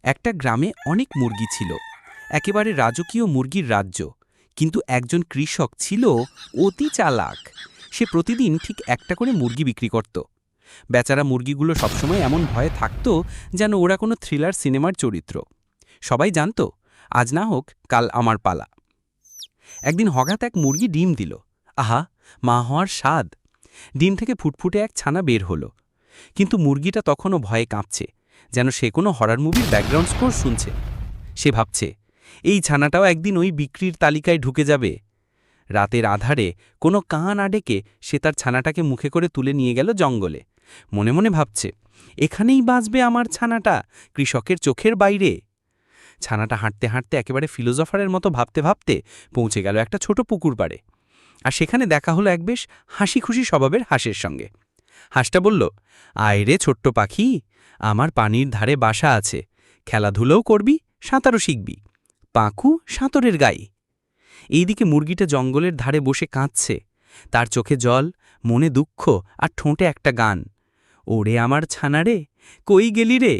একটা গ্রামে অনেক মুরগি ছিল, একেবারে রাজকীয় মুরগির রাজ্য। কিন্তু একজন কৃষক ছিল অতি চালাক। সে প্রতিদিন ঠিক একটা করে মুরগি বিক্রি করত। বেচারা মুরগিগুলো সবসময় এমন ভয়ে থাকত যেন ওরা কোনো থ্রিলার সিনেমার চরিত্র। সবাই জানত, আজ না হোক কাল আমার পালা। একদিন হঠাৎ এক মুরগি ডিম দিল। আহা, মা হওয়ার স্বাদ! ডিম থেকে ফুটফুটে এক ছানা বের হলো। কিন্তু মুরগিটা তখনও ভয়ে কাঁপছে, যেন সে কোনো হরর মুভির ব্যাকগ্রাউন্ড স্কোর শুনছে। সে ভাবছে, এই ছানাটাও একদিন ওই বিক্রির তালিকায় ঢুকে যাবে। রাতের আধারে কোনো কান না ডেকে সে তার ছানাটাকে মুখে করে তুলে নিয়ে গেল জঙ্গলে। মনে মনে ভাবছে, এখানেই বাঁচবে আমার ছানাটা, কৃষকের চোখের বাইরে। ছানাটা হাঁটতে হাঁটতে একেবারে ফিলোজফারের মতো ভাবতে ভাবতে পৌঁছে গেল একটা ছোট পুকুর পাড়ে। আর সেখানে দেখা হলো এক বেশ হাসি খুশি স্বভাবের হাঁসের সঙ্গে। হাঁসটা বলল, আয় রে ছোট্ট পাখি, আমার পানির ধারে বাসা আছে, খেলাধুলোও করবি, সাঁতারও শিখবি, পাঁকু সাঁতরের গাই। এইদিকে মুরগিটা জঙ্গলের ধারে বসে কাঁদছে, তার চোখে জল, মনে দুঃখ আর ঠোঁটে একটা গান। ওরে আমার ছানা রে, কই গেলি রে,